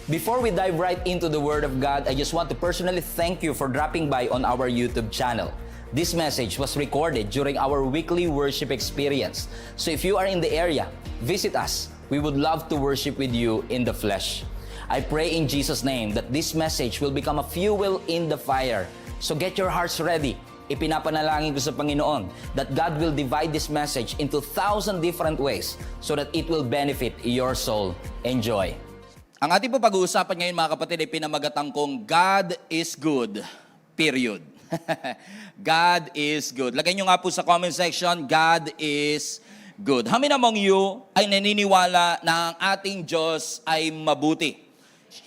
Before we dive right into the Word of God, I just want to personally thank you for dropping by on our YouTube channel. This message was recorded during our weekly worship experience. So if you are in the area, visit us. We would love to worship with you in the flesh. I pray in Jesus' name that this message will become a fuel in the fire. So get your hearts ready. Ipinapanalangin ko sa Panginoon that God will divide this message into 1,000 different ways so that it will benefit your soul. Enjoy. Ang ating po pag-uusapan ngayon mga kapatid ay pinamagatang kong God is good, period. God is good. Lagay nyo nga po sa comment section, God is good. How many among you ay naniniwala na ang ating Diyos ay mabuti?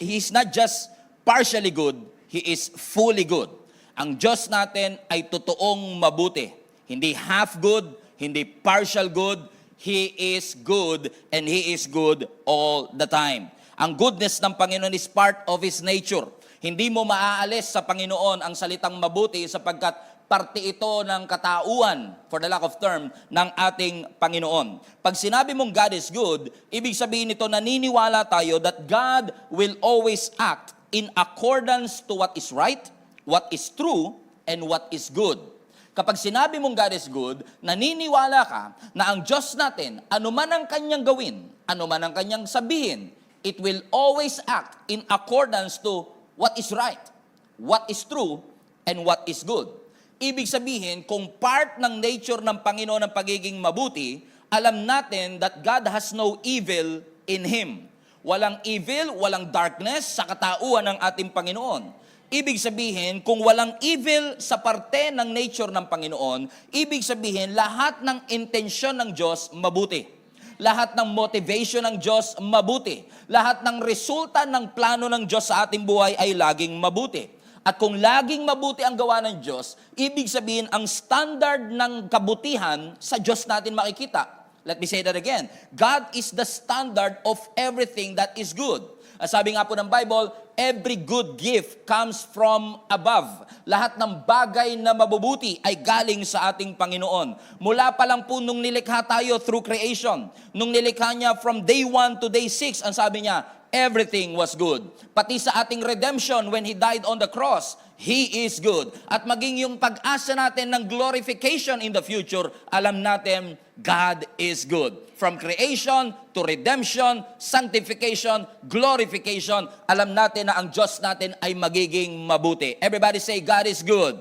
He's not just partially good, He is fully good. Ang Diyos natin ay totoong mabuti. Hindi half good, hindi partial good. He is good and He is good all the time. Ang goodness ng Panginoon is part of His nature. Hindi mo maaalis sa Panginoon ang salitang mabuti sapagkat parte ito ng katauhan, for the lack of term, ng ating Panginoon. Pag sinabi mong God is good, ibig sabihin nito naniniwala tayo that God will always act in accordance to what is right, what is true, and what is good. Kapag sinabi mong God is good, naniniwala ka na ang Diyos natin, anuman ang kanyang gawin, anuman ang kanyang sabihin, it will always act in accordance to what is right, what is true, and what is good. Ibig sabihin, kung part ng nature ng Panginoon ang pagiging mabuti, alam natin that God has no evil in Him. Walang evil, walang darkness sa katauhan ng ating Panginoon. Ibig sabihin, kung walang evil sa parte ng nature ng Panginoon, ibig sabihin, lahat ng intensyon ng Diyos mabuti. Lahat ng motivation ng Diyos mabuti. Lahat ng resulta ng plano ng Diyos sa ating buhay ay laging mabuti. At kung laging mabuti ang gawa ng Diyos, ibig sabihin ang standard ng kabutihan sa Diyos natin makikita. Let me say that again. God is the standard of everything that is good. Sabi nga po ng Bible, every good gift comes from above. Lahat ng bagay na mabubuti ay galing sa ating Panginoon. Mula pa lang po nung nilikha tayo through creation, nung nilikha niya from day 1 to day 6, ang sabi niya, everything was good. Pati sa ating redemption when He died on the cross, He is good. At maging yung pag-asa natin ng glorification in the future, alam natin, God is good. From creation to redemption, sanctification, glorification, alam natin na ang Diyos natin ay magiging mabuti. Everybody say, God is good.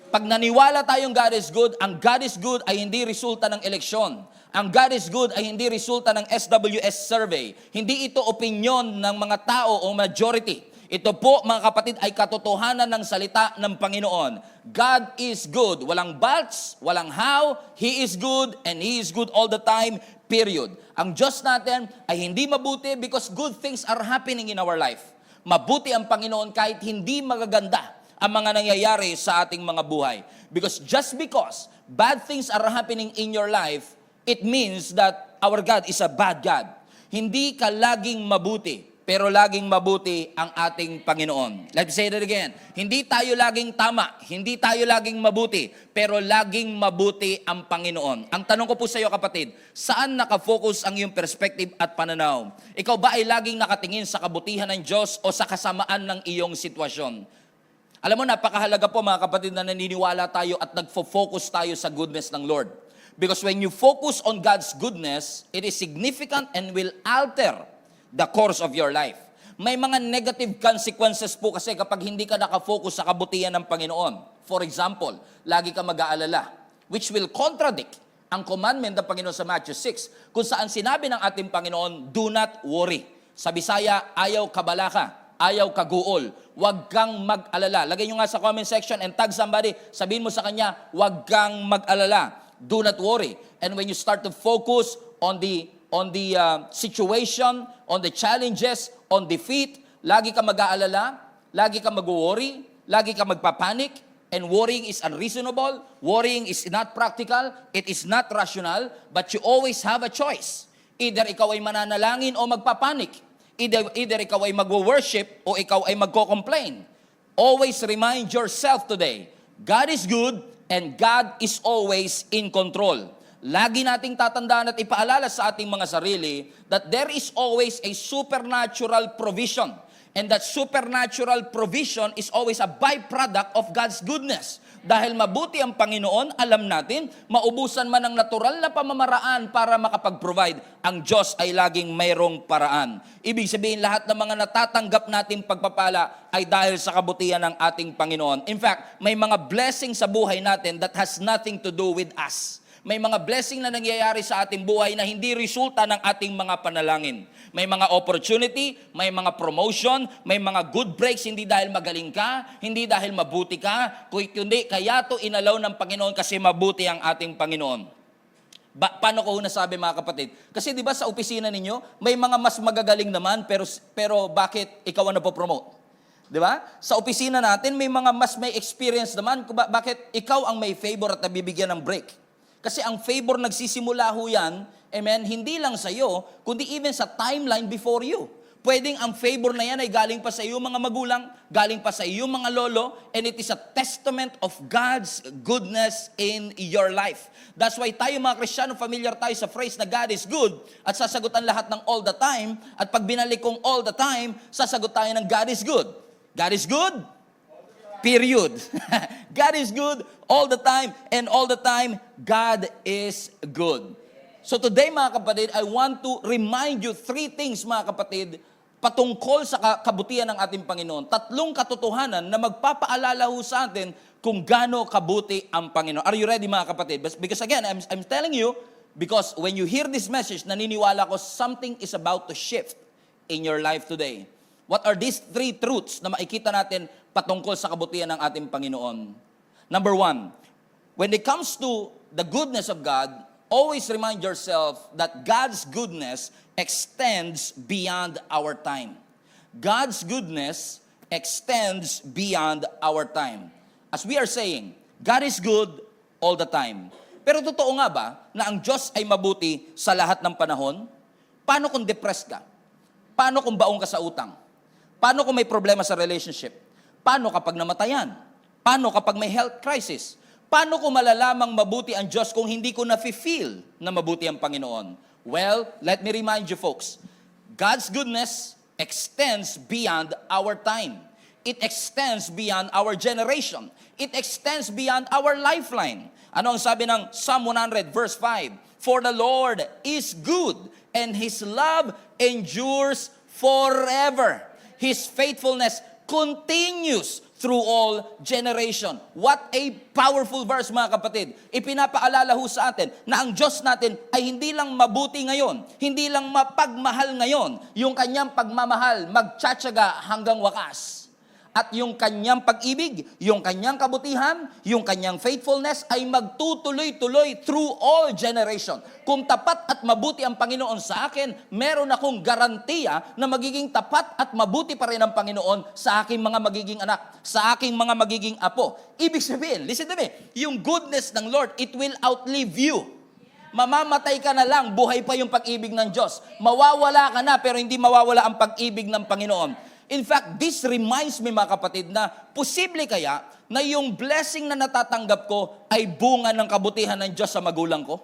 Pag naniwala tayong God is good, ang God is good ay hindi resulta ng eleksyon. Ang God is good ay hindi resulta ng SWS survey. Hindi ito opinyon ng mga tao o majority. Ito po, mga kapatid, ay katotohanan ng salita ng Panginoon. God is good. Walang buts, walang how. He is good and He is good all the time, period. Ang Diyos natin ay hindi mabuti because good things are happening in our life. Mabuti ang Panginoon kahit hindi magaganda ang mga nangyayari sa ating mga buhay. Because just because bad things are happening in your life, it means that our God is a bad God. Hindi ka laging mabuti. Pero laging mabuti ang ating Panginoon. Let's say that again. Hindi tayo laging tama, hindi tayo laging mabuti, pero laging mabuti ang Panginoon. Ang tanong ko po sa iyo kapatid, saan nakafocus ang iyong perspective at pananaw? Ikaw ba ay laging nakatingin sa kabutihan ng Diyos o sa kasamaan ng iyong sitwasyon? Alam mo, napakahalaga po mga kapatid na naniniwala tayo at nagfo-focus tayo sa goodness ng Lord. Because when you focus on God's goodness, it is significant and will alter the course of your life. May mga negative consequences po kasi kapag hindi ka nakafocus sa kabutihan ng Panginoon. For example, lagi ka mag-aalala, which will contradict ang commandment ng Panginoon sa Matthew 6, kung saan sinabi ng ating Panginoon, do not worry. Sa Bisaya, ayaw kabalaka, ayaw kaguol, huwag kang mag-alala. Lagay nyo nga sa comment section and tag somebody, sabihin mo sa kanya, huwag kang mag-alala. Do not worry. And when you start to focus on the situation, on the challenges, on defeat, lagi ka mag-aalala, lagi ka mag-worry, lagi ka magpapanik, and worrying is unreasonable, worrying is not practical, it is not rational, but you always have a choice. Either ikaw ay mananalangin o magpapanik. Either ikaw ay mag-worship o ikaw ay magko-complain. Always remind yourself today, God is good and God is always in control. lagi nating tatandaan at ipaalala sa ating mga sarili that there is always a supernatural provision. And that supernatural provision is always a byproduct of God's goodness. Dahil mabuti ang Panginoon, alam natin, maubusan man ng natural na pamamaraan para makapag-provide, ang Diyos ay laging mayroong paraan. Ibig sabihin, lahat ng mga natatanggap nating pagpapala ay dahil sa kabutihan ng ating Panginoon. In fact, may mga blessing sa buhay natin that has nothing to do with us. May mga blessing na nangyayari sa ating buhay na hindi resulta ng ating mga panalangin. May mga opportunity, may mga promotion, may mga good breaks, hindi dahil magaling ka, hindi dahil mabuti ka, kundi kaya to inalaw ng Panginoon kasi mabuti ang ating Panginoon. Paano ko nasabi mga kapatid? Kasi di ba sa opisina ninyo, may mga mas magagaling naman, pero bakit ikaw ang napopromote? Di ba? Sa opisina natin, may mga mas may experience naman, bakit ikaw ang may favor at nabibigyan ng break? Kasi ang favor nagsisimula ho yan, amen, hindi lang sa iyo, kundi even sa timeline before you. Pwedeng ang favor na yan ay galing pa sa iyo mga magulang, galing pa sa iyo mga lolo, and it is a testament of God's goodness in your life. That's why tayo mga Kristiyano, familiar tayo sa phrase na God is good, at sasagutan lahat ng all the time, at pag binalik kong all the time, sasagot tayo ng God is good. God is good? Period. God is good all the time, and all the time, God is good. So today mga kapatid, I want to remind you 3 things mga kapatid, patungkol sa kabutihan ng ating Panginoon. 3 katotohanan na magpapaalala ho sa atin kung gaano kabuti ang Panginoon. Are you ready mga kapatid? Because again, I'm telling you, because when you hear this message, naniniwala ko something is about to shift in your life today. What are these 3 truths na makikita natin patungkol sa kabutihan ng ating Panginoon? Number 1, when it comes to the goodness of God, always remind yourself that God's goodness extends beyond our time. God's goodness extends beyond our time. As we are saying, God is good all the time. Pero totoo nga ba na ang Diyos ay mabuti sa lahat ng panahon? Paano kung depressed ka? Paano kung baong ka sa utang? Paano kung may problema sa relationship? Paano kapag namatayan? Paano kapag may health crisis? Paano kung malalamang mabuti ang Diyos kung hindi ko na-feel na mabuti ang Panginoon? Well, let me remind you folks, God's goodness extends beyond our time. It extends beyond our generation. It extends beyond our lifeline. Ano ang sabi ng Psalm 100 verse 5? For the Lord is good and His love endures forever. His faithfulness continues through all generation. What a powerful verse mga kapatid. Ipinapaalala ho sa atin na ang Diyos natin ay hindi lang mabuti ngayon, hindi lang mapagmahal ngayon, yung kanyang pagmamahal magtsatsaga hanggang wakas. At yung kanyang pag-ibig, yung kanyang kabutihan, yung kanyang faithfulness ay magtutuloy-tuloy through all generation. Kung tapat at mabuti ang Panginoon sa akin, meron akong garantiya na magiging tapat at mabuti pa rin ang Panginoon sa aking mga magiging anak, sa aking mga magiging apo. Ibig sabihin, listen to me, yung goodness ng Lord, it will outlive you. Mamamatay ka na lang, buhay pa yung pag-ibig ng Diyos. Mawawala ka na, pero hindi mawawala ang pag-ibig ng Panginoon. In fact, this reminds me mga kapatid na posible kaya na yung blessing na natatanggap ko ay bunga ng kabutihan ng Diyos sa magulang ko?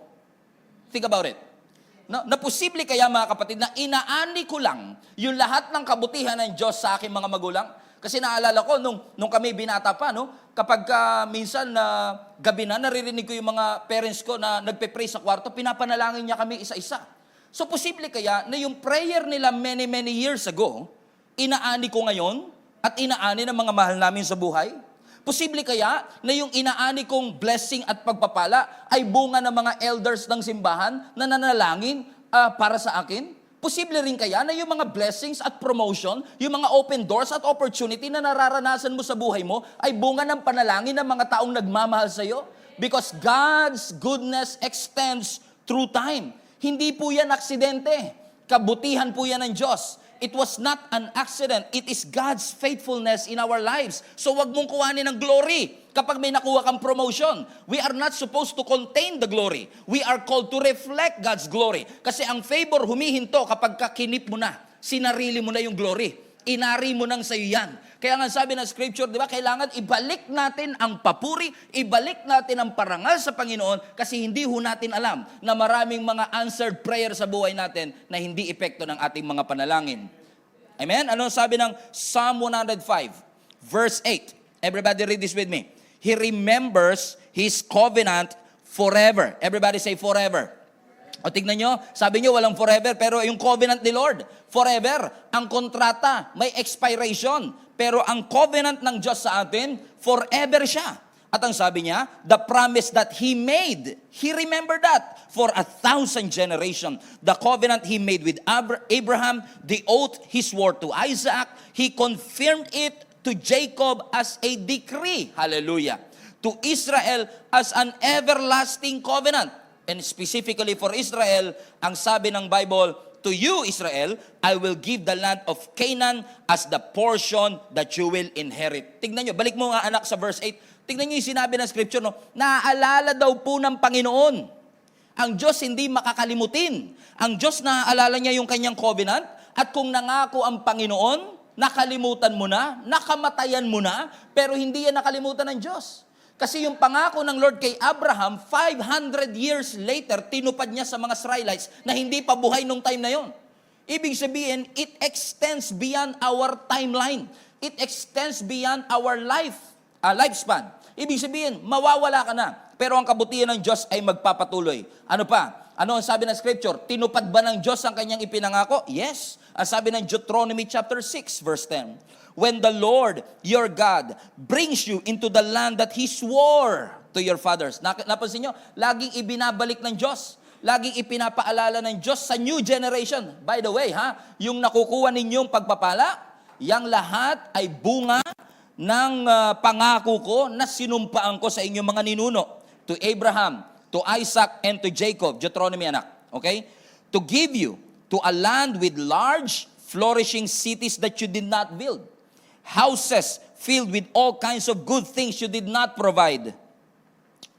Think about it. Na posible kaya mga kapatid na inaani ko lang yung lahat ng kabutihan ng Diyos sa aking mga magulang? Kasi naalala ko nung kami binata pa, kapag minsan gabi na naririnig ko yung mga parents ko na nagpe-pray sa kwarto, pinapanalangin niya kami isa-isa. So posible kaya na yung prayer nila many years ago, inaani ko ngayon at inaani ng mga mahal namin sa buhay? Posible kaya na yung inaani kong blessing at pagpapala ay bunga ng mga elders ng simbahan na nanalangin para sa akin? Posible rin kaya na yung mga blessings at promotion, yung mga open doors at opportunity na nararanasan mo sa buhay mo ay bunga ng panalangin ng mga taong nagmamahal sa iyo? Because God's goodness extends through time. Hindi po yan aksidente. Kabutihan po yan ng Diyos. It was not an accident. It is God's faithfulness in our lives. So wag mong kuhanin ng glory kapag may nakuha kang promotion. We are not supposed to contain the glory. We are called to reflect God's glory. Kasi ang favor humihinto kapag kakinip mo na. Sinarili mo na yung glory. Inari mo nang sa'yo yan. Kaya nga sabi ng scripture, di ba, kailangan ibalik natin ang papuri, ibalik natin ang parangal sa Panginoon kasi hindi ho natin alam na maraming mga answered prayer sa buhay natin na hindi epekto ng ating mga panalangin. Amen? Ano sabi ng Psalm 105, verse 8? Everybody read this with me. He remembers His covenant forever. Everybody say forever. O tignan nyo, sabi nyo walang forever, pero yung covenant ni Lord, forever. Ang kontrata, may expiration. Pero ang covenant ng Diyos sa atin, forever siya. At ang sabi niya, the promise that He made, He remembered that for 1,000 generations. The covenant He made with Abraham, the oath He swore to Isaac, He confirmed it to Jacob as a decree. Hallelujah. To Israel as an everlasting covenant. And specifically for Israel, ang sabi ng Bible, to you, Israel, I will give the land of Canaan as the portion that you will inherit. Tignan nyo, balik mo nga anak sa verse 8. Tignan nyo yung sinabi ng scripture, no? Naaalala daw po ng Panginoon. Ang Diyos hindi makakalimutin. Ang Diyos naaalala niya yung kanyang covenant. At kung nangako ang Panginoon, nakalimutan mo na, nakamatayan mo na, pero hindi yan nakalimutan ng Diyos. Kasi yung pangako ng Lord kay Abraham, 500 years later, tinupad niya sa mga Israelites na hindi pa buhay nung time na yon. Ibig sabihin, it extends beyond our timeline. It extends beyond our lifespan. Ibig sabihin, mawawala ka na. Pero ang kabutihan ng Diyos ay magpapatuloy. Ano pa? Ano ang sabi ng scripture? Tinupad ba ng Diyos ang kanyang ipinangako? Yes. Ang sabi ng Deuteronomy chapter 6, verse 10. When the Lord, your God, brings you into the land that He swore to your fathers. Napansin nyo, laging ibinabalik ng Diyos. Laging ipinapaalala ng Diyos sa new generation. By the way, yung nakukuha ninyong pagpapala, yang lahat ay bunga ng pangako ko na sinumpaan ko sa inyong mga ninuno. To Abraham, to Isaac, and to Jacob. Deuteronomy anak. Okay? To give you to a land with large, flourishing cities that you did not build. Houses filled with all kinds of good things you did not provide.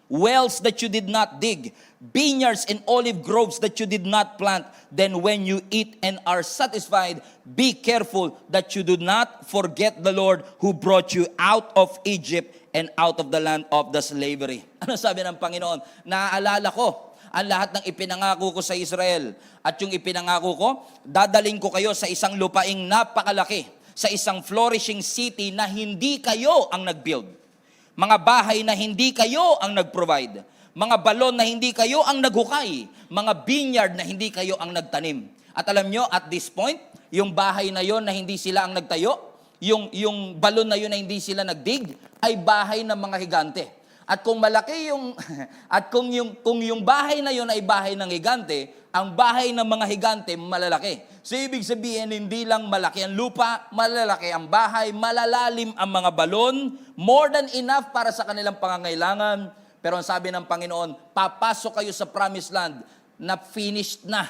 Wells that you did not dig. Vineyards and olive groves that you did not plant. Then when you eat and are satisfied, be careful that you do not forget the Lord who brought you out of Egypt and out of the land of the slavery. Ano sabi ng Panginoon? Naaalala ko ang lahat ng ipinangako ko sa Israel. At yung ipinangako ko, dadaling ko kayo sa isang lupaing napakalaki, sa isang flourishing city na hindi kayo ang nag-build. Mga bahay na hindi kayo ang nag-provide. Mga balon na hindi kayo ang naghukay. Mga vineyard na hindi kayo ang nagtanim. At alam nyo, at this point, yung bahay na yon na hindi sila ang nagtayo, yung balon na yon na hindi sila nagdig, ay bahay ng mga higante. At kung malaki yung kung yung bahay na yon ay bahay ng higante, ang bahay ng mga higante malalaki. So ibig sabihin, hindi lang malaki ang lupa, malalaki ang bahay, malalalim ang mga balon, more than enough para sa kanilang pangangailangan. Pero ang sabi ng Panginoon, papasok kayo sa promised land na finished na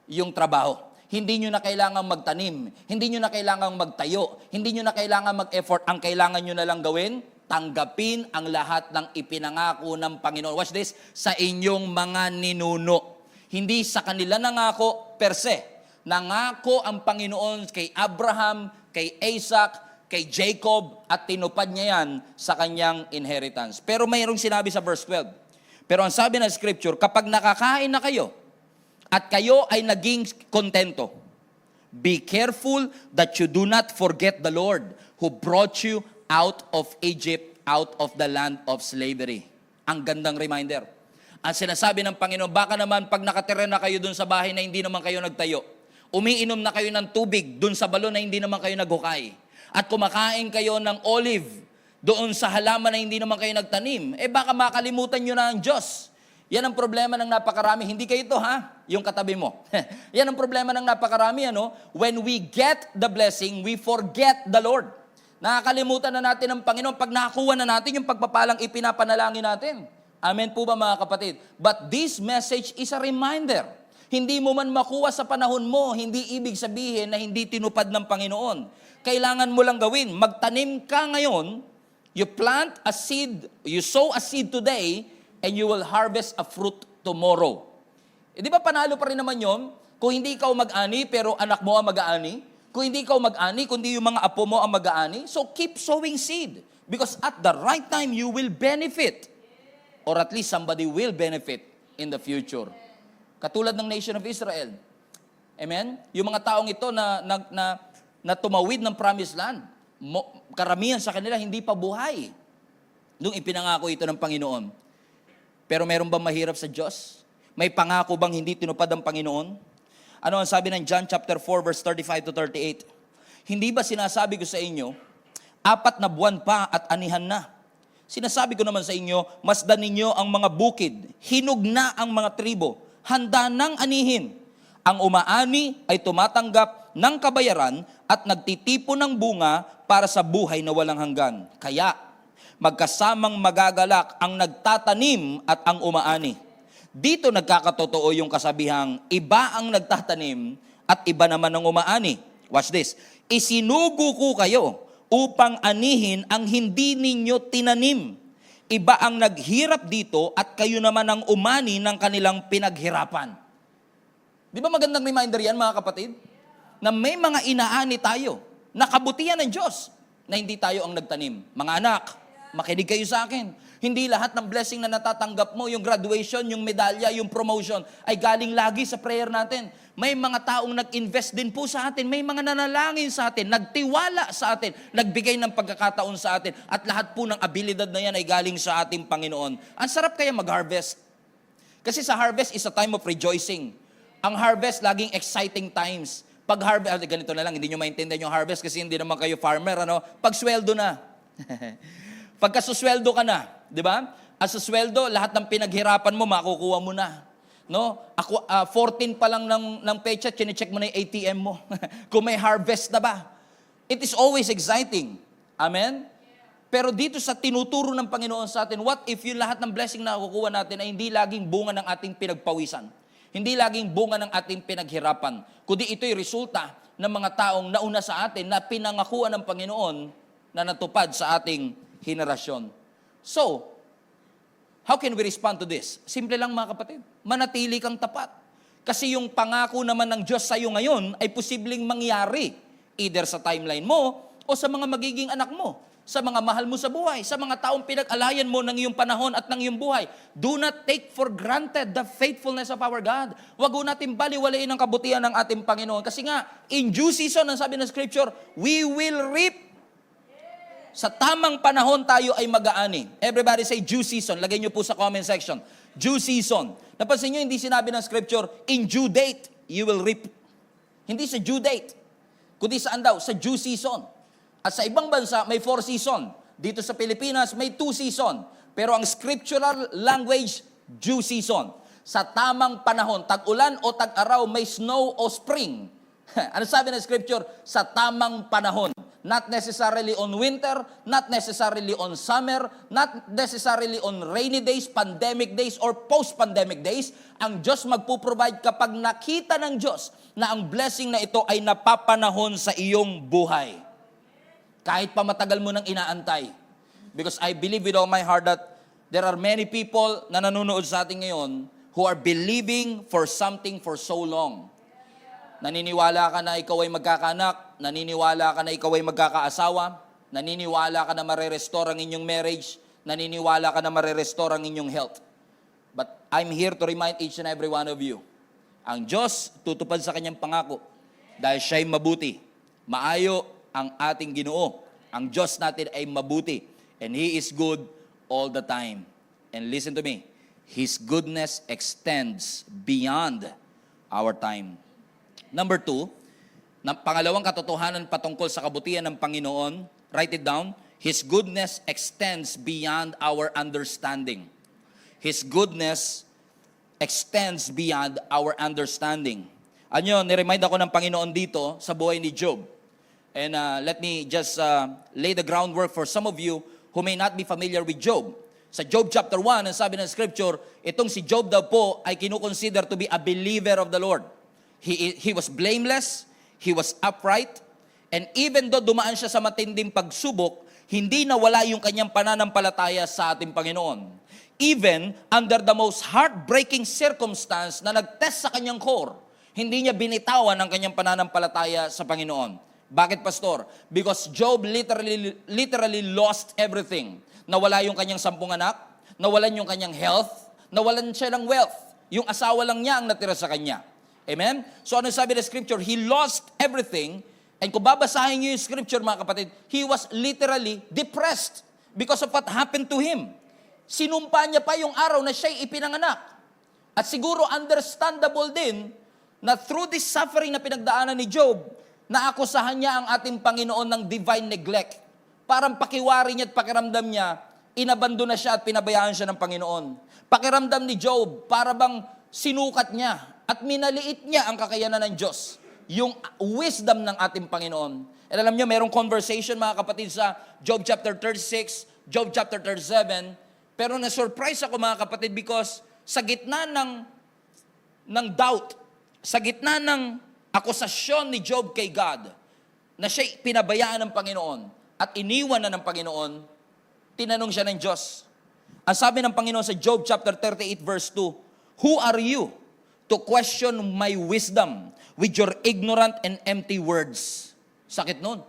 yung trabaho. Hindi nyo na kailangang magtanim, hindi nyo na kailangang magtayo, hindi nyo na kailangang mag-effort. Ang kailangan nyo na lang gawin, tanggapin ang lahat ng ipinangako ng Panginoon. Watch this, sa inyong mga ninuno. Hindi sa kanila nangako per se. Nangako ang Panginoon kay Abraham, kay Isaac, kay Jacob, at tinupad niya yan sa kanyang inheritance. Pero mayroong sinabi sa verse 12. Pero ang sabi ng scripture, kapag nakakain na kayo, at kayo ay naging kontento, be careful that you do not forget the Lord who brought you out of Egypt, out of the land of slavery. Ang gandang reminder. Ang sinasabi ng Panginoon, baka naman pag nakatira na kayo dun sa bahay na hindi naman kayo nagtayo, umiinom na kayo ng tubig dun sa balon na hindi naman kayo naghukay, at kumakain kayo ng olive doon sa halaman na hindi naman kayo nagtanim, baka makalimutan nyo na ang Diyos. Yan ang problema ng napakarami. Hindi kayo ito, yung katabi mo. Yan ang problema ng napakarami, ano? When we get the blessing, we forget the Lord. Nakakalimutan na natin ang Panginoon pag nakakuha na natin yung pagpapalang ipinapanalangin natin. Amen po ba mga kapatid? But this message is a reminder. Hindi mo man makuha sa panahon mo, hindi ibig sabihin na hindi tinupad ng Panginoon. Kailangan mo lang gawin. Magtanim ka ngayon, you plant a seed, you sow a seed today, and you will harvest a fruit tomorrow. Di ba panalo pa rin naman yun? Kung hindi ikaw mag-ani, pero anak mo ang mag-aani? Kung hindi ikaw mag-ani, kundi yung mga apo mo ang mag-aani, so keep sowing seed. Because at the right time, you will benefit. Or at least somebody will benefit in the future. Katulad ng nation of Israel. Amen? Yung mga taong ito na tumawid ng promised land, karamihan sa kanila hindi pa buhay nung ipinangako ito ng Panginoon. Pero meron bang mahirap sa Diyos? May pangako bang hindi tinupad ng Panginoon? Ano ang sabi ng John chapter 4 verse 35 to 38? Hindi ba sinasabi ko sa inyo, 4 na buwan pa at anihan na? Sinasabi ko naman sa inyo, masdan ninyo ang mga bukid, hinog na ang mga tribo, handa nang anihin. Ang umaani ay tumatanggap ng kabayaran at nagtitipon ng bunga para sa buhay na walang hanggan. Kaya, magkasamang magagalak ang nagtatanim at ang umaani. Dito nagkakatotoo yung kasabihang, iba ang nagtatanim at iba naman ang umaani. Watch this. Isinugo ko kayo upang anihin ang hindi ninyo tinanim. Iba ang naghirap dito at kayo naman ang umani ng kanilang pinaghirapan. Di ba magandang reminder yan, mga kapatid? Na may mga inaani tayo, na kabutihan ng Diyos, na hindi tayo ang nagtanim. Mga anak, makinig kayo sa akin. Hindi lahat ng blessing na natatanggap mo, yung graduation, yung medalya, yung promotion, ay galing lagi sa prayer natin. May mga taong nag-invest din po sa atin, may mga nanalangin sa atin, nagtiwala sa atin, nagbigay ng pagkakataon sa atin, at lahat po ng abilidad na yan ay galing sa ating Panginoon. Ang sarap kaya mag-harvest. Kasi sa harvest is a time of rejoicing. Ang harvest, laging exciting times. Pag harvest, ganito na lang, hindi nyo maintindihan yung harvest kasi hindi naman kayo farmer, ano? Pag sweldo na. Pagka susweldo ka na, di ba? As susweldo, lahat ng pinaghirapan mo, makukuha mo na. No? Ako, 14 pa lang ng pecha, chinecheck mo na yung ATM mo. Kung may harvest na ba. It is always exciting. Amen? Pero dito sa tinuturo ng Panginoon sa atin, what if yung lahat ng blessing na nakukuha natin ay hindi laging bunga ng ating pinagpawisan? Hindi laging bunga ng ating pinaghirapan. Kundi ito'y resulta ng mga taong nauna sa atin na pinangakuan ng Panginoon na natupad sa ating henerasyon. So, how can we respond to this? Simple lang, mga kapatid. Manatili kang tapat. Kasi yung pangako naman ng Diyos sa iyo ngayon ay posibleng mangyari either sa timeline mo o sa mga magiging anak mo, sa mga mahal mo sa buhay, sa mga taong pinag-alayan mo ng iyong panahon at ng iyong buhay. Do not take for granted the faithfulness of our God. Huwag ho natin baliwalain ang kabutihan ng ating Panginoon. Kasi nga, in due season, ang sabi ng Scripture, we will reap. Sa tamang panahon tayo ay mag-aani. Everybody say due season. Lagay niyo po sa comment section. Due season. Napansin niyo, hindi sinabi ng Scripture, in due date, you will reap. Hindi sa due date. Kundi saan daw? Sa due season. At sa ibang bansa, may 4 season. Dito sa Pilipinas, may 2 season. Pero ang scriptural language, due season. Sa tamang panahon, tag-ulan o tag-araw, may snow o spring. Ano sabi ng Scripture? Sa tamang panahon. Not necessarily on winter, not necessarily on summer, not necessarily on rainy days, pandemic days, or post-pandemic days. Ang Diyos magpo-provide kapag nakita ng Diyos na ang blessing na ito ay napapanahon sa iyong buhay. Kahit pa matagal mo nang inaantay. Because I believe with all my heart that there are many people na nanonood sa atin ngayon who are believing for something for so long. Naniniwala ka na ikaw ay magkakaanak, naniniwala ka na ikaw ay magkakaasawa, naniniwala ka na marerestore ang inyong marriage, naniniwala ka na marerestore ang inyong health. But I'm here to remind each and every one of you, ang Diyos tutupad sa kanyang pangako dahil siya'y mabuti. Maayo ang ating Ginoo. Ang Diyos natin ay mabuti. And He is good all the time. And listen to me, His goodness extends beyond our time. Number 2, pangalawang katotohanan patungkol sa kabutihan ng Panginoon, write it down, His goodness extends beyond our understanding. His goodness extends beyond our understanding. Ano, niremind ako ng Panginoon dito sa buhay ni Job. And let me just lay the groundwork for some of you who may not be familiar with Job. Sa Job chapter 1, ang sabi ng Scripture, itong si Job daw po ay kinukonsider to be a believer of the Lord. He was blameless, he was upright, and even though dumaan siya sa matinding pagsubok, hindi nawala yung kanyang pananampalataya sa ating Panginoon. Even under the most heartbreaking circumstance na nag-test sa kanyang core, hindi niya binitawan ang kanyang pananampalataya sa Panginoon. Bakit, Pastor? Because Job literally lost everything. Nawala yung kanyang 10 anak, nawalan yung kanyang health, nawalan siya ng wealth. Yung asawa lang niya ang natira sa kanya. Amen? So ano sabi ng scripture? He lost everything. And kung babasahin niyo yung scripture, mga kapatid, he was literally depressed because of what happened to him. Sinumpa niya pa yung araw na siya'y ipinanganak. At siguro understandable din na through this suffering na pinagdaanan ni Job, naakusahan niya ang ating Panginoon ng divine neglect. Parang pakiwari niya at pakiramdam niya, inabando na siya at pinabayaan siya ng Panginoon. Pakiramdam ni Job, para bang sinukat niya at minaliit niya ang kakayanan ng Diyos. Yung wisdom ng ating Panginoon. And alam niyo, mayroong conversation, mga kapatid, sa Job chapter 36, Job chapter 37, pero na-surprise ako, mga kapatid, because sa gitna ng doubt, sa gitna ng akusasyon ni Job kay God, na siya'y pinabayaan ng Panginoon at iniwan na ng Panginoon, tinanong siya ng Diyos. Ang sabi ng Panginoon sa Job chapter 38 verse 2, "Who are you to question my wisdom with your ignorant and empty words?" Sakit nun.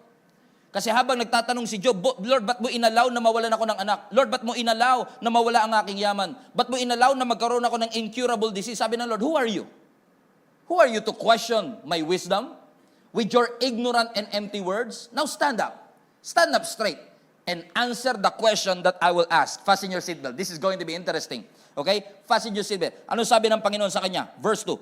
Kasi habang nagtatanong si Job, "Lord, ba't mo inalaw na mawalan ako ng anak? Lord, ba't mo inalaw na mawala ang aking yaman? Ba't mo inalaw na magkaroon ako ng incurable disease?" Sabi ng Lord, "Who are you? Who are you to question my wisdom with your ignorant and empty words?" Now stand up. Stand up straight and answer the question that I will ask. Fasten your seatbelt. This is going to be interesting. Okay? Fasten your seatbelt. Ano sabi ng Panginoon sa kanya? Verse 2.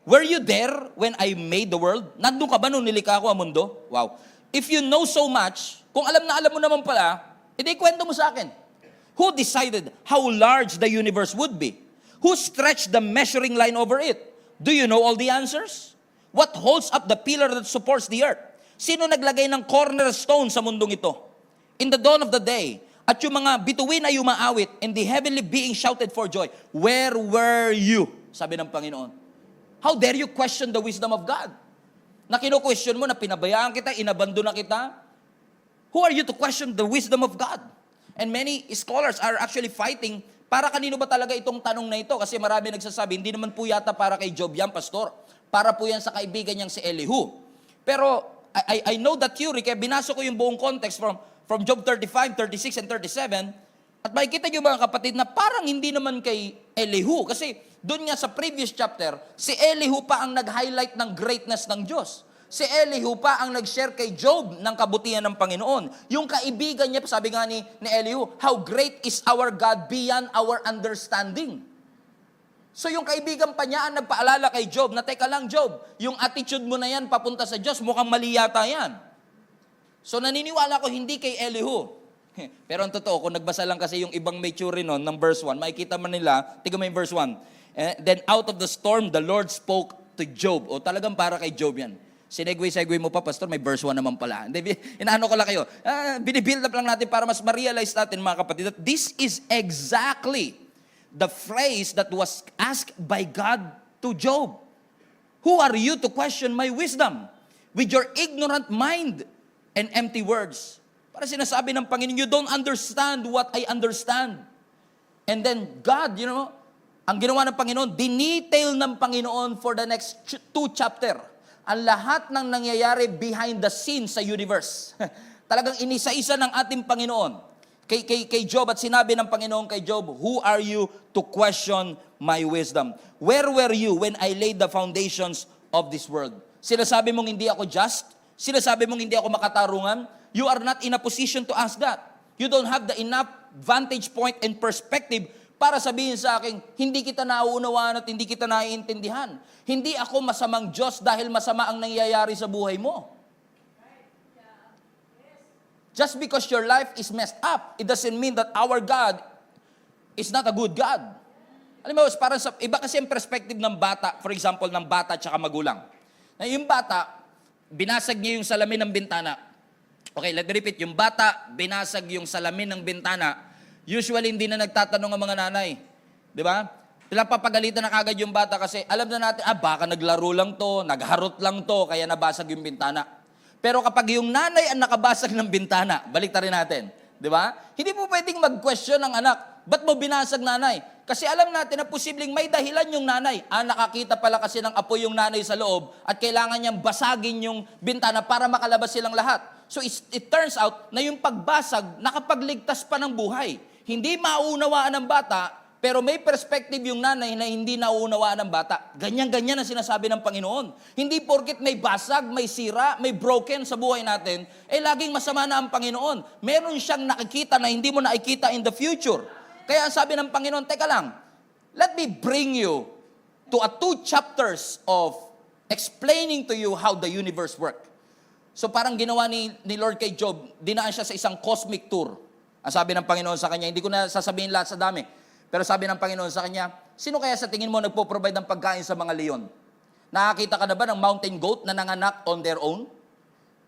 "Were you there when I made the world?" Nandun ka ba nung nilikha ko ang mundo? Wow. "If you know so much," kung alam na alam mo naman pala, edi kwento mo sa akin. "Who decided how large the universe would be? Who stretched the measuring line over it? Do you know all the answers? What holds up the pillar that supports the earth? Sino naglagay ng cornerstone sa mundong ito? In the dawn of the day, at yung mga bituin ay umaawit, and the heavenly being shouted for joy. Where were you?" Sabi ng Panginoon. How dare you question the wisdom of God? Na kino-question mo na pinabayaan kita, inabando na kita. Who are you to question the wisdom of God? And many scholars are actually fighting, para kanino ba talaga itong tanong na ito? Kasi marami nagsasabi, hindi naman po yata para kay Job yan, Pastor. Para po yan sa kaibigan niyang si Elihu. Pero I know that theory, kaya binasa ko yung buong context from Job 35, 36, and 37, at makikita niyo mga kapatid na parang hindi naman kay Elihu. Kasi doon nga sa previous chapter, si Elihu pa ang nag-highlight ng greatness ng Diyos. Si Elihu pa ang nag-share kay Job ng kabutihan ng Panginoon. Yung kaibigan niya, sabi nga ni Elihu, "How great is our God beyond our understanding." So yung kaibigan pa niya ang nagpaalala kay Job na, "Teka lang Job, yung attitude mo na yan papunta sa Diyos, mukhang mali yata yan." So naniniwala ko hindi kay Elihu. Pero ang totoo, kung nagbasa lang kasi yung ibang mature nun ng verse 1, makikita man nila, tignan mo yung verse 1, "Then out of the storm, the Lord spoke to Job." O talagang para kay Job yan. Segue mo pa, Pastor, may verse 1 naman pala. Hindi, inaano ko lang kayo. Binibuild up lang natin para mas ma-realize natin, mga kapatid, that this is exactly the phrase that was asked by God to Job. "Who are you to question my wisdom with your ignorant mind and empty words?" Para sinasabi ng Panginoon, you don't understand what I understand. And then God, ang ginawa ng Panginoon, dinetail ng Panginoon for the next 2 chapter. Ang lahat ng nangyayari behind the scenes sa universe. Talagang inisa-isa ng ating Panginoon kay Job, at sinabi ng Panginoon kay Job, "Who are you to question my wisdom? Where were you when I laid the foundations of this world?" Sinasabi mong hindi ako just? Sinasabi mong hindi ako makatarungan? You are not in a position to ask that. You don't have the enough vantage point and perspective para sabihin sa akin, hindi kita nauunawaan at hindi kita naiintindihan. Hindi ako masamang Diyos dahil masama ang nangyayari sa buhay mo. Just because your life is messed up, it doesn't mean that our God is not a good God. Alam mo, parang iba kasi ang perspective ng bata, for example, ng bata at saka magulang. Na yung bata, binasag niya yung salamin ng bintana. Okay, let me repeat. Yung bata, binasag yung salamin ng bintana. Usually, hindi na nagtatanong ang mga nanay. Di ba? Pinapapagalitan na kagad yung bata kasi alam na natin, baka naglaro lang to, nagharot lang to, kaya nabasag yung bintana. Pero kapag yung nanay ang nakabasag ng bintana, balik rin natin. Di ba? Hindi po pwedeng mag-question ng anak, Ba't mo binasag, nanay? Kasi alam natin na posibleng may dahilan yung nanay. Nakakita pala kasi ng apoy yung nanay sa loob at kailangan niyang basagin yung bintana para makalabas silang lahat. So it turns out na yung pagbasag, nakapagligtas pa ng buhay. Hindi maunawaan ng bata, pero may perspective yung nanay na hindi nauunawaan ng bata. Ganyan-ganyan ang sinasabi ng Panginoon. Hindi porket may basag, may sira, may broken sa buhay natin, laging masama na ang Panginoon. Meron siyang nakikita na hindi mo nakikita in the future. Kaya ang sabi ng Panginoon, teka lang, let me bring you to 2 chapters of explaining to you how the universe works. So parang ginawa ni Lord kay Job, dinaan siya sa isang cosmic tour. Ang sabi ng Panginoon sa kanya, hindi ko na sasabihin lahat sa dami, pero sabi ng Panginoon sa kanya, sino kaya sa tingin mo nagpo-provide ng pagkain sa mga leon? Nakakita ka na ba ng mountain goat na nanganak on their own?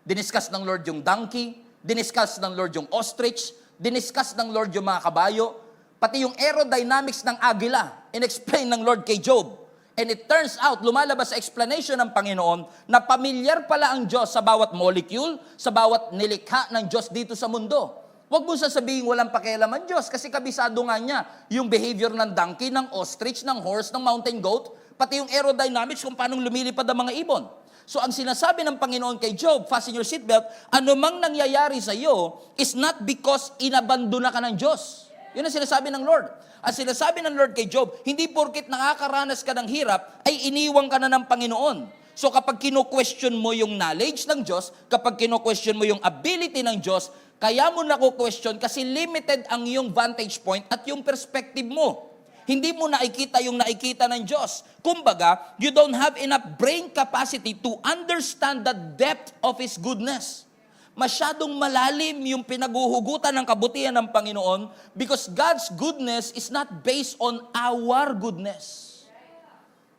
Diniscuss ng Lord yung donkey, diniscuss ng Lord yung ostrich, diniscuss ng Lord yung mga kabayo, pati yung aerodynamics ng agila, in-explain ng Lord kay Job. And it turns out, lumalabas sa explanation ng Panginoon na pamilyar pala ang Diyos sa bawat molecule, sa bawat nilikha ng Diyos dito sa mundo. Huwag mo sasabihin walang pakialam ang Diyos kasi kabisado nga niya yung behavior ng donkey, ng ostrich, ng horse, ng mountain goat, pati yung aerodynamics kung paano lumilipad ang mga ibon. So ang sinasabi ng Panginoon kay Job, fasten your seatbelt, anumang nangyayari sa iyo is not because inabandona ka ng Diyos. Yun ang sinasabi ng Lord. Ang sinasabi ng Lord kay Job, hindi porket nakakaranas ka ng hirap, ay iniwang ka na ng Panginoon. So kapag kino-question mo yung knowledge ng Diyos, kapag kino-question mo yung ability ng Diyos, kaya mo na-question kasi limited ang iyong vantage point at yung perspective mo. Hindi mo nakikita yung nakikita ng Diyos. Kumbaga, you don't have enough brain capacity to understand the depth of His goodness. Masyadong malalim yung pinaguhugutan ng kabutihan ng Panginoon because God's goodness is not based on our goodness.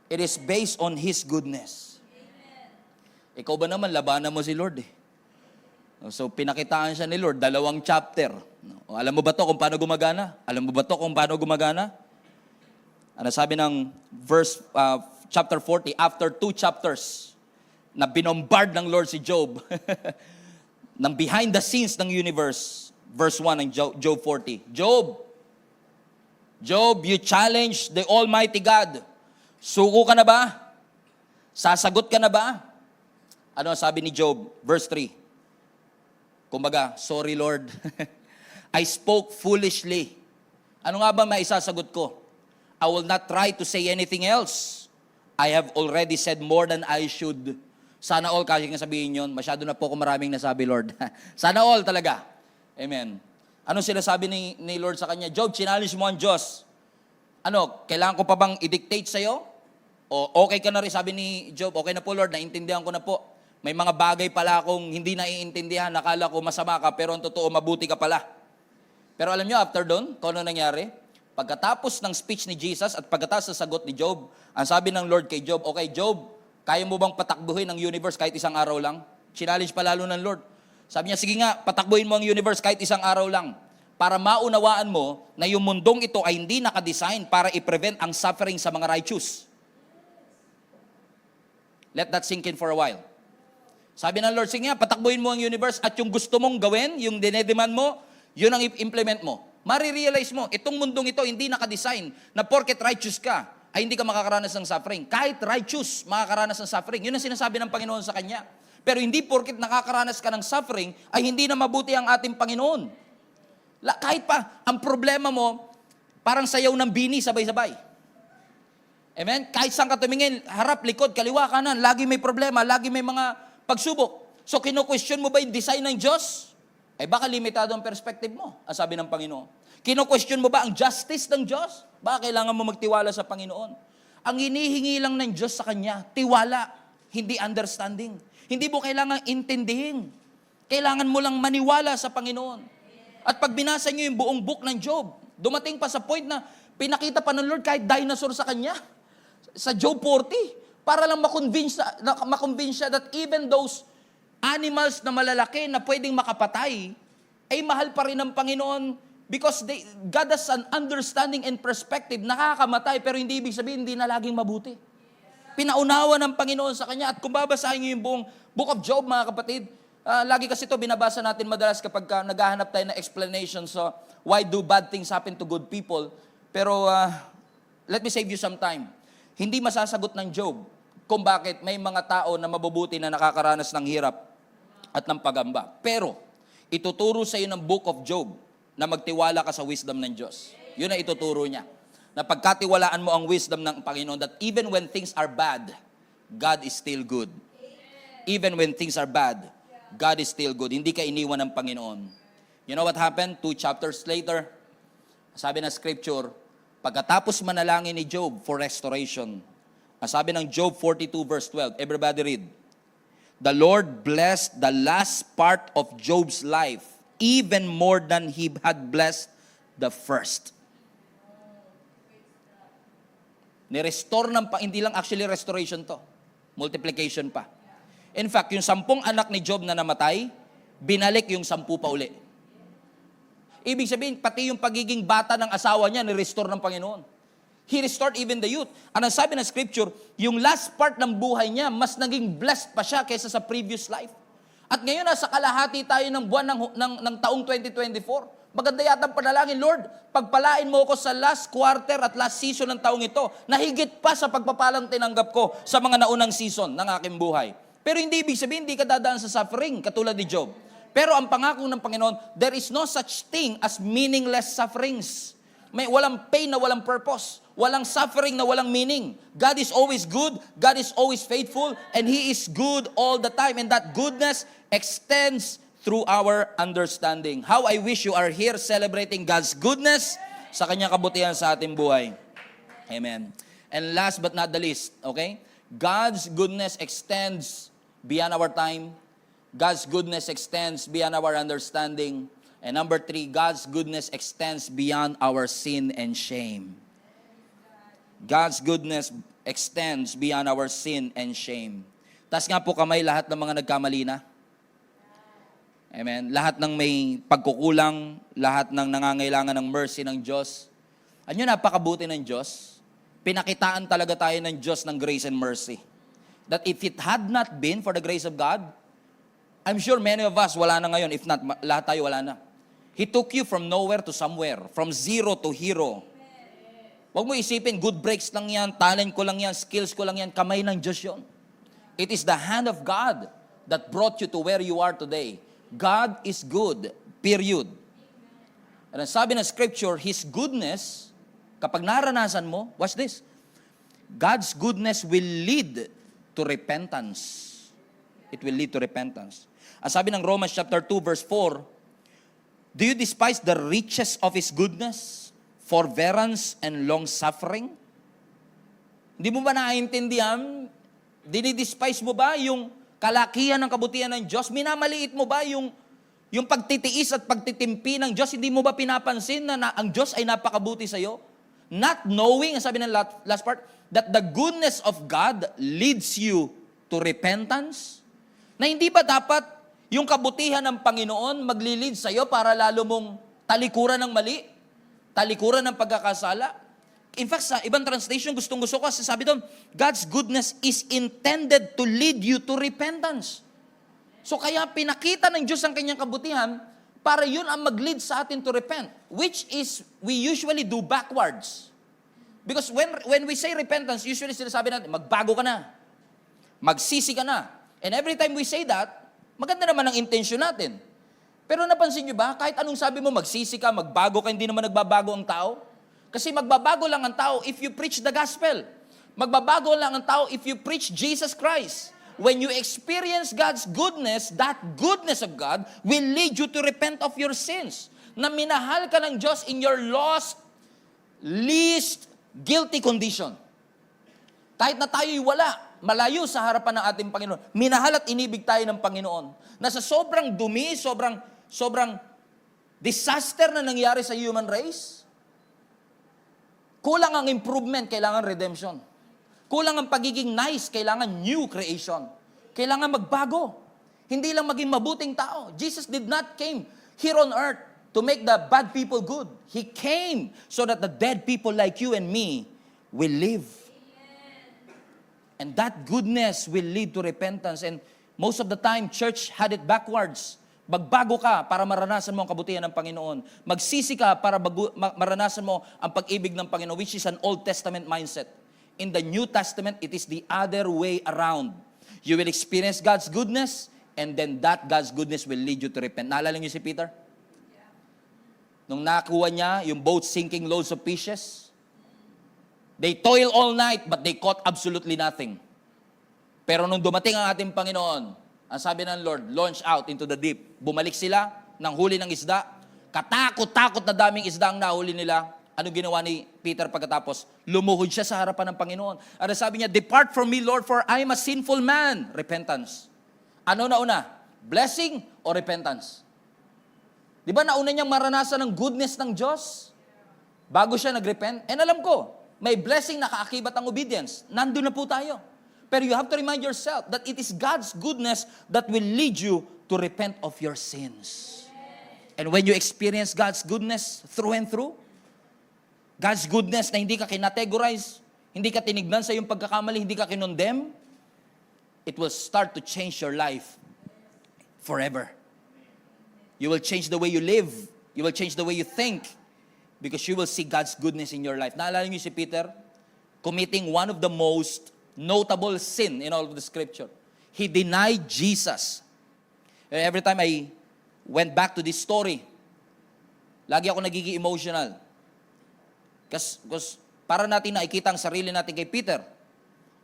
It is based on His goodness. Ikaw ba naman, labanan mo si Lord eh. So, pinakitaan siya ni Lord, 2 chapter. Alam mo ba to kung paano gumagana? Alam mo ba to kung paano gumagana? Ano sabi ng chapter 40, after 2 chapters, na binombard ng Lord si Job, ng behind the scenes ng universe, verse 1 ng Job 40. Job, you challenge the Almighty God. Suko ka na ba? Sasagot ka na ba? Ano sabi ni Job? Verse 3. Kumbaga, sorry Lord, I spoke foolishly. Ano nga ba maisasagot ko? I will not try to say anything else. I have already said more than I should. Sana all, kasi nga sabihin yun, masyado na po ako maraming nasabi, Lord. Sana all talaga. Amen. Anong sinasabi ni Lord sa kanya? Job, challenge mo ang Diyos. Kailangan ko pa bang i-dictate sa'yo? O okay ka na rin, sabi ni Job, okay na po Lord, naintindihan ko na po. May mga bagay pala akong hindi naiintindihan, nakala ko masama ka, pero ang totoo, mabuti ka pala. Pero alam nyo, after doon, kung ano nangyari? Pagkatapos ng speech ni Jesus at pagkatapos sa sagot ni Job, ang sabi ng Lord kay Job, okay Job, kaya mo bang patakbuhin ang universe kahit isang araw lang? Challenge pa lalo ng Lord. Sabi niya, sige nga, patakbuhin mo ang universe kahit isang araw lang para maunawaan mo na yung mundong ito ay hindi nakadesign para i-prevent ang suffering sa mga righteous. Let that sink in for a while. Sabi ng Lord, sige nga, patakbuhin mo ang universe at yung gusto mong gawin, yung dinedemand mo, yun ang i-implement mo. Marirealize mo, itong mundong ito hindi nakadesign na porket righteous ka, ay hindi ka makakaranas ng suffering. Kahit righteous, makakaranas ng suffering. Yun ang sinasabi ng Panginoon sa kanya. Pero hindi porket nakakaranas ka ng suffering, ay hindi na mabuti ang ating Panginoon. Kahit pa, ang problema mo, parang sayaw ng bini, sabay-sabay. Amen? Kahit saan ka tumingin, harap, likod, kaliwa, kanan, lagi may problema, lagi may mga pagsubok. So, kino-question mo ba yung design ng Diyos? Baka limitado ang perspective mo, ang sabi ng Panginoon. Kino-question mo ba ang justice ng Diyos? Baka kailangan mo magtiwala sa Panginoon. Ang hinihingi lang ng Diyos sa Kanya, tiwala, hindi understanding. Hindi mo kailangan intindihin. Kailangan mo lang maniwala sa Panginoon. At pag binasa niyo yung buong book ng Job, dumating pa sa point na pinakita pa ng Lord kahit dinosaur sa Kanya. Sa Job 40, para lang makonvince siya that even those animals na malalaki na pwedeng makapatay, ay mahal pa rin ng Panginoon because God has an understanding and perspective. Nakakamatay pero hindi ibig sabihin hindi na laging mabuti. Pinaunawa ng Panginoon sa kanya. At kung babasahin niyo yung buong Book of Job, mga kapatid, Lagi kasi ito binabasa natin madalas kapag naghahanap tayo ng explanation so why do bad things happen to good people. Pero let me save you some time. Hindi masasagot ng Job kung bakit may mga tao na mabubuti na nakakaranas ng hirap at ng pagamba. Pero ituturo sa iyo ng book of Job na magtiwala ka sa wisdom ng Diyos. Yun ang ituturo niya. Na pagkatiwalaan mo ang wisdom ng Panginoon that even when things are bad, God is still good. Even when things are bad, God is still good. Hindi ka iniwan ng Panginoon. You know what happened? 2 chapters later, sabi ng scripture, pagkatapos manalangin ni Job for restoration, sabi ng Job 42 verse 12, everybody read, the Lord blessed the last part of Job's life even more than he had blessed the first. Ni-restore hindi lang actually restoration to, multiplication pa. In fact, yung 10 anak ni Job na namatay, binalik yung 10 pa uli. Ibig sabihin, pati yung pagiging bata ng asawa niya, ni-restore ng Panginoon. He restored even the youth. Ang sabi ng scripture, yung last part ng buhay niya, mas naging blessed pa siya kaysa sa previous life. At ngayon, nasa kalahati tayo ng buwan ng taong 2024. Maganda yata ang panalangin, Lord, pagpalain mo ako sa last quarter at last season ng taong ito, na higit pa sa pagpapalang tinanggap ko sa mga naunang season ng aking buhay. Pero hindi ibig sabihin, hindi ka dadaan sa suffering, katulad ni Job. Pero ang pangako ng Panginoon, there is no such thing as meaningless sufferings. May walang pain na walang purpose. Walang suffering na walang meaning. God is always good. God is always faithful. And He is good all the time. And that goodness extends through our understanding. How I wish you are here celebrating God's goodness sa Kanyang kabutihan sa ating buhay. Amen. And last but not the least, okay? God's goodness extends beyond our time. God's goodness extends beyond our understanding. And number 3, God's goodness extends beyond our sin and shame. God's goodness extends beyond our sin and shame. Taas nga po kamay lahat ng mga nagkamali na. Amen. Lahat ng may pagkukulang, lahat ng nangangailangan ng mercy ng Diyos. Ano napakabuti ng Diyos? Pinakitaan talaga tayo ng Diyos ng grace and mercy. That if it had not been for the grace of God, I'm sure many of us wala na ngayon. If not, lahat tayo wala na. He took you from nowhere to somewhere. From zero to hero. Huwag mo isipin, good breaks lang yan, talent ko lang yan, skills ko lang yan, kamay ng Diyos yun. It is the hand of God that brought you to where you are today. God is good, period. And sabi ng scripture, His goodness, kapag naranasan mo, watch this, God's goodness will lead to repentance. It will lead to repentance. Ang sabi ng Romans chapter 2 verse 4, do you despise the riches of His goodness, forbearance, and long-suffering? Hindi mo ba naiintindihan? Dinidespise mo ba yung kalakihan ng kabutihan ng Diyos? Minamaliit mo ba yung pagtitiis at pagtitimpi ng Diyos? Hindi mo ba pinapansin na ang Diyos ay napakabuti sa'yo? Not knowing, ang sabi ng last part, that the goodness of God leads you to repentance? Na hindi ba dapat yung kabutihan ng Panginoon maglilid sa iyo para lalo mong talikuran ng mali? Talikuran ng pagkakasala? In fact, sa ibang translation, gustong-gusto ko, sabi doon, God's goodness is intended to lead you to repentance. So kaya pinakita ng Diyos ang kanyang kabutihan para yun ang mag-lead sa atin to repent, which is, we usually do backwards. Because when we say repentance, usually sinasabi natin, magbago ka na. Magsisi ka na. And every time we say that, maganda naman ang intention natin. Pero napansin nyo ba, kahit anong sabi mo, magsisi ka, magbago ka, hindi naman nagbabago ang tao. Kasi magbabago lang ang tao if you preach the gospel. Magbabago lang ang tao if you preach Jesus Christ. When you experience God's goodness, that goodness of God will lead you to repent of your sins. Na minahal ka ng Diyos in your lost, least guilty condition. Kahit na tayo'y wala, malayo sa harapan ng ating Panginoon. Minahal at inibig tayo ng Panginoon. Na sa sobrang dumi, sobrang disaster na nangyari sa human race, kulang ang improvement, kailangan redemption. Kulang ang pagiging nice, kailangan new creation. Kailangan magbago. Hindi lang maging mabuting tao. Jesus did not came here on earth to make the bad people good. He came so that the dead people like you and me will live. And that goodness will lead to repentance. And Most of the time, church had it backwards. Magbago ka para maranasan mo ang kabutihan ng Panginoon. Magsisi ka para maranasan mo ang pag-ibig ng Panginoon, which is an Old Testament mindset. In the New Testament, it is the other way around. You will experience God's goodness, and then that God's goodness will lead you to repent. Naalala niyo si Peter? Nung nakuha niya yung boat sinking loads of fishes, they toil all night, but they caught absolutely nothing. Pero nung dumating ang ating Panginoon, ang sabi ng Lord, launch out into the deep. Bumalik sila ng huli ng isda. Katakot-takot na daming isda ang nahuli nila. Ano ginawa ni Peter pagkatapos? Lumuhod siya sa harapan ng Panginoon. At sabi niya, depart from me, Lord, for I am a sinful man. Repentance. Ano na una? Blessing o repentance? Di ba nauna niyang maranasan ng goodness ng Diyos? Bago siya nag-repent? And alam ko, may blessing na kaakibat ang obedience. Nandun na po tayo. Pero you have to remind yourself that it is God's goodness that will lead you to repent of your sins. And when you experience God's goodness through and through, God's goodness na hindi ka kinategorize, hindi ka tinignan sa iyong pagkakamali, hindi ka kinondemn, it will start to change your life forever. You will change the way you live. You will change the way you think because you will see God's goodness in your life. Naalala niyo si Peter? Committing one of the most notable sin in all of the scripture. He denied Jesus. Every time I went back to this story, lagi ako nagiging emotional. Because para natin nakikita ang sarili natin kay Peter.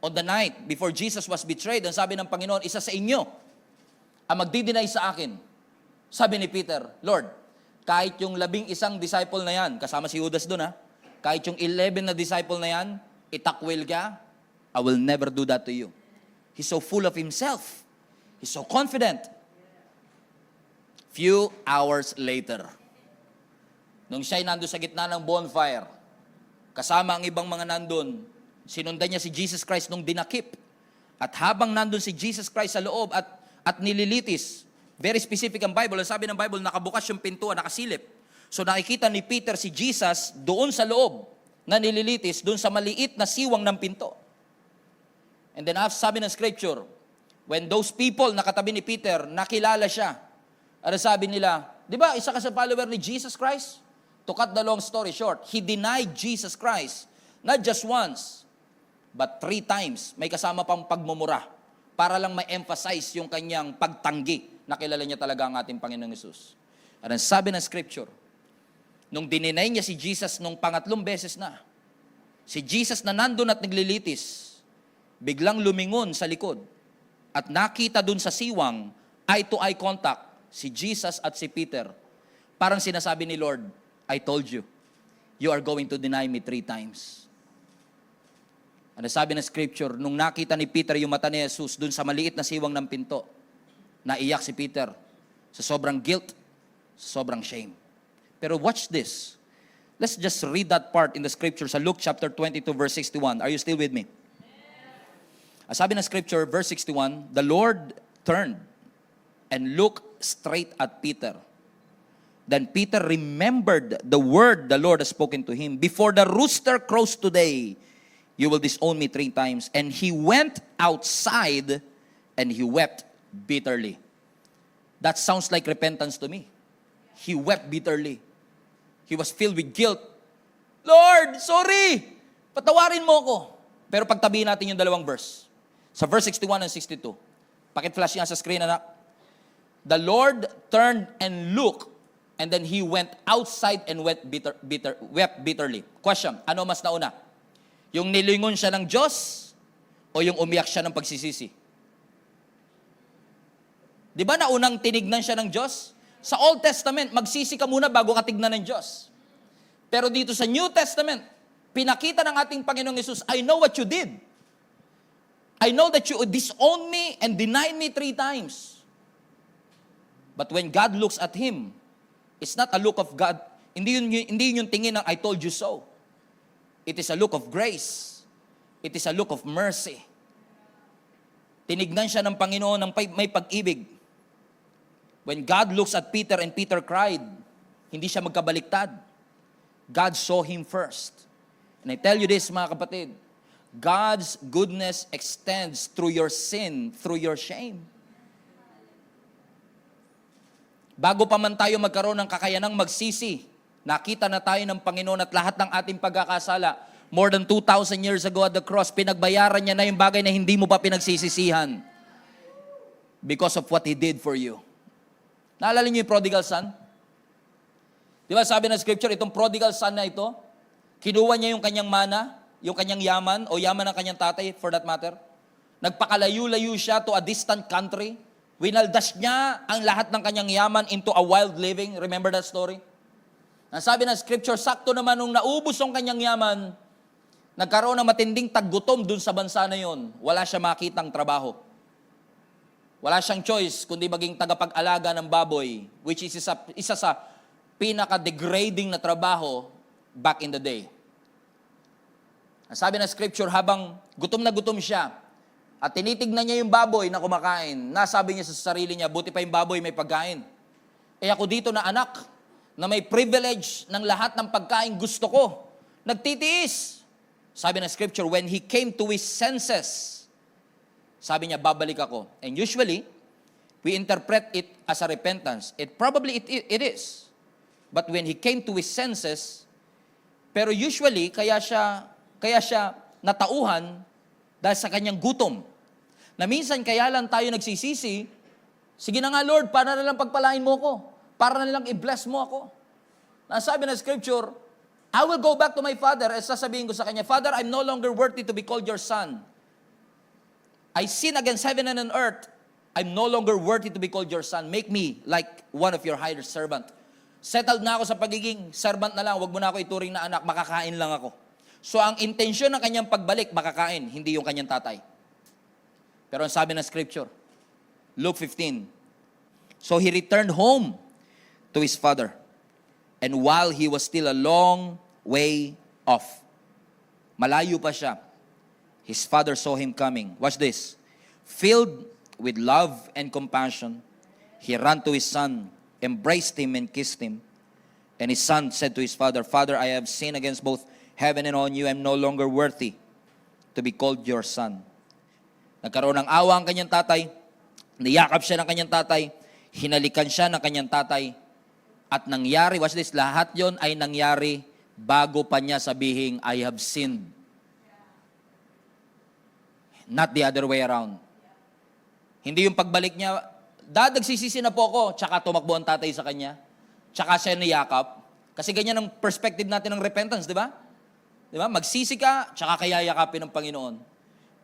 On the night before Jesus was betrayed, ang sabi ng Panginoon, isa sa inyo ang magdi-deny sa akin. Sabi ni Peter, Lord, kahit yung 11 disciple na yan, kasama si Judas doon kahit yung 11 na disciple na yan, itakwil ka, I will never do that to you. He's so full of himself. He's so confident. Few hours later, nung siya'y nandun sa gitna ng bonfire, kasama ang ibang mga nandun, sinundan niya si Jesus Christ nung dinakip. At habang nandun si Jesus Christ sa loob at nililitis, very specific ang Bible. Ang sabi ng Bible, nakabukas yung pintuan, nakasilip. So nakikita ni Peter si Jesus doon sa loob na nililitis, doon sa maliit na siwang ng pinto. And then sabi ng scripture, when those people nakatabi ni Peter, nakilala siya. At sabi nila, di ba isa ka sa follower ni Jesus Christ? To cut the long story short, he denied Jesus Christ, not just once, but 3 times. May kasama pang pagmumura para lang ma-emphasize yung kanyang pagtanggi na kilala niya talaga ang ating Panginoong Hesus. At ang sabi ng scripture, nung dininay niya si Jesus nung 3 beses na, si Jesus na nandun at naglilitis, biglang lumingon sa likod at nakita dun sa siwang, eye-to-eye contact, si Jesus at si Peter. Parang sinasabi ni Lord, I told you, you are going to deny me 3 times. Ano sabi ng scripture, nung nakita ni Peter yung mata ni Jesus dun sa maliit na siwang ng pinto, naiyak si Peter sa sobrang guilt, sa sobrang shame. Pero watch this. Let's just read that part in the scripture sa Luke chapter 22 verse 61. Are you still with me? Sabi ng scripture, verse 61, the Lord turned and looked straight at Peter. Then Peter remembered the word the Lord has spoken to him. Before the rooster crows today, you will disown me 3 times. And he went outside and he wept bitterly. That sounds like repentance to me. He wept bitterly. He was filled with guilt. Lord, sorry! Patawarin mo ako. Pero pagtabihin natin yung 2 verse. Sa verse 61 and 62. Pakit-flash niya sa screen, anak. The Lord turned and looked, and then he went outside and wept bitterly. Question, ano mas nauna? Yung nilingon siya ng Diyos o yung umiyak siya ng pagsisisi? Di ba naunang tinignan siya ng Diyos? Sa Old Testament, magsisi ka muna bago ka tignan ng Diyos. Pero dito sa New Testament, pinakita ng ating Panginoong Hesus, I know what you did. I know that you disowned me and denied me 3 times. But when God looks at him, it's not a look of God. Hindi yun yung tingin ng I told you so. It is a look of grace. It is a look of mercy. Tinignan siya ng Panginoon ng may pag-ibig. When God looks at Peter and Peter cried, hindi siya magkabaliktad. God saw him first. And I tell you this, mga kapatid, God's goodness extends through your sin, through your shame. Bago pa man tayo magkaroon ng kakayanang magsisi, nakita na tayo ng Panginoon at lahat ng ating pagkakasala, more than 2,000 years ago at the cross, pinagbayaran niya na yung bagay na hindi mo pa pinagsisisihan because of what He did for you. Naalala niyo yung prodigal son? Di ba sabi ng scripture, itong prodigal son na ito, kinuha niya yung kanyang mana, yung kanyang yaman, o yaman ng kanyang tatay, for that matter. Nagpakalayo-layo siya to a distant country. Winaldas niya ang lahat ng kanyang yaman into a wild living. Remember that story? Nasabi ng scripture, sakto naman nung naubos ang kanyang yaman, nagkaroon ng matinding taggutom dun sa bansa na yon. Wala siya makitang trabaho. Wala siyang choice kundi maging tagapag-alaga ng baboy, which is isa sa pinaka-degrading na trabaho back in the day. Sabi ng scripture, habang gutom na gutom siya, at tinitignan niya yung baboy na kumakain, nasabi niya sa sarili niya, buti pa yung baboy may pagkain. Eh ako dito na anak, na may privilege ng lahat ng pagkain gusto ko, nagtitiis. Sabi ng scripture, when he came to his senses, sabi niya, babalik ako. And usually, we interpret it as a repentance. Probably it is. But when he came to his senses, pero usually, kaya siya natauhan dahil sa kanyang gutom. Na minsan kaya lang tayo nagsisisi, sige na nga Lord, para na lang pagpalain mo ko. Para na lang i-bless mo ako. Nasabi na scripture, I will go back to my father, at sasabihin ko sa kanya, Father, I'm no longer worthy to be called your son. I sin against heaven and on earth. I'm no longer worthy to be called your son. Make me like one of your hired servant. Settled na ako sa pagiging servant na lang, wag mo na ako ituring na anak, makakain lang ako. So ang intensyon ng kanyang pagbalik, makakain, hindi yung kanyang tatay. Pero ang sabi ng scripture, Luke 15, so he returned home to his father. And while he was still a long way off, malayo pa siya, his father saw him coming. Watch this. Filled with love and compassion, he ran to his son, embraced him and kissed him. And his son said to his father, Father, I have sinned against both heaven and on you. I am no longer worthy to be called your son. Nagkaroon ng awa ang kanyang tatay, niyakap siya ng kanyang tatay, hinalikan siya ng kanyang tatay, at nangyari, watch this, lahat yon ay nangyari bago pa niya sabihin, I have sinned. Not the other way around. Hindi yung pagbalik niya, Dad, nagsisisi na po ako, tsaka tumakbo ang tatay sa kanya, tsaka siya niyakap. Kasi ganyan ang perspective natin ng repentance, di ba? Di ba? Magsisi ka, tsaka kaya yakapin ng Panginoon.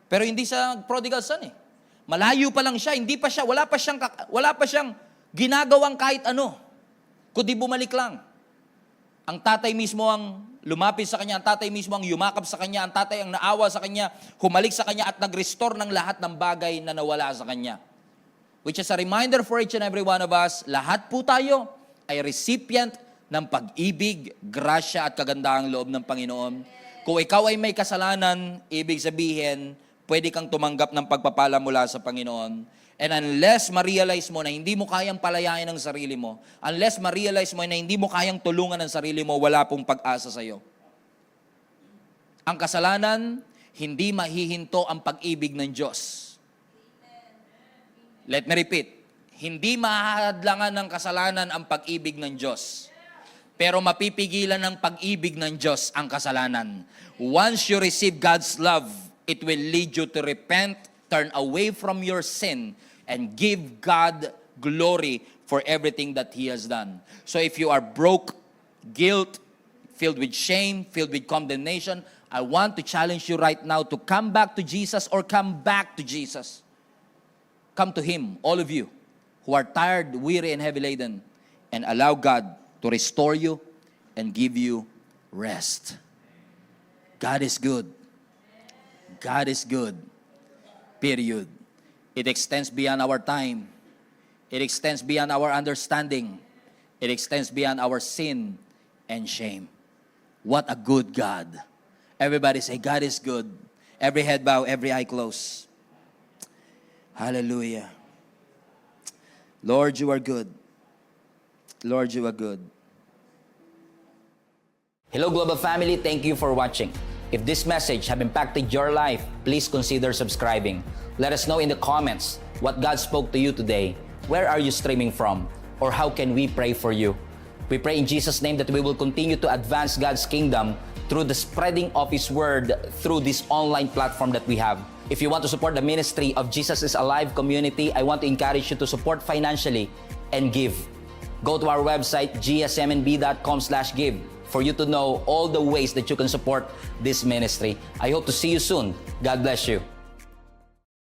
Pero hindi sa prodigal son eh. Malayo pa lang siya, wala pa siyang ginagawang kahit ano, kundi bumalik lang. Ang tatay mismo ang lumapit sa kanya, ang tatay mismo ang yumakap sa kanya, ang tatay ang naawa sa kanya, humalik sa kanya at nag-restore ng lahat ng bagay na nawala sa kanya. Which is a reminder for each and every one of us, lahat po tayo ay recipient ng pag-ibig, grasya at kagandahang loob ng Panginoon. Kung ikaw ay may kasalanan, ibig sabihin, pwede kang tumanggap ng pagpapala mula sa Panginoon. And unless ma-realize mo na hindi mo kayang palayain ang sarili mo, unless ma-realize mo na hindi mo kayang tulungan ang sarili mo, wala pong pag-asa sa iyo. Ang kasalanan, hindi mahihinto ang pag-ibig ng Diyos. Let me repeat. Hindi mahahadlangan ng kasalanan ang pag-ibig ng Diyos. Pero mapipigilan ng pag-ibig ng Diyos ang kasalanan. Once you receive God's love, it will lead you to repent, turn away from your sin, and give God glory for everything that He has done. So if you are broke, guilt, filled with shame, filled with condemnation, I want to challenge you right now to come back to Jesus or come back to Jesus. Come to Him, all of you who are tired, weary, and heavy laden, and allow God to restore you and give you rest. God is good. God is good. Period. It extends beyond our time. It extends beyond our understanding. It extends beyond our sin and shame. What a good God. Everybody say, God is good. Every head bow, every eye close. Hallelujah. Lord, you are good. Lord, you are good. Hello Global Family, thank you for watching. If this message have impacted your life, please consider subscribing. Let us know in the comments what God spoke to you today. Where are you streaming from? or how can we pray for you? We pray in Jesus' name that we will continue to advance God's kingdom through the spreading of His Word through this online platform that we have. If you want to support the ministry of Jesus is Alive community, I want to encourage you to support financially and give. Go to our website, gsmnb.com/give, for you to know all the ways that you can support this ministry. I hope to see you soon. God bless you.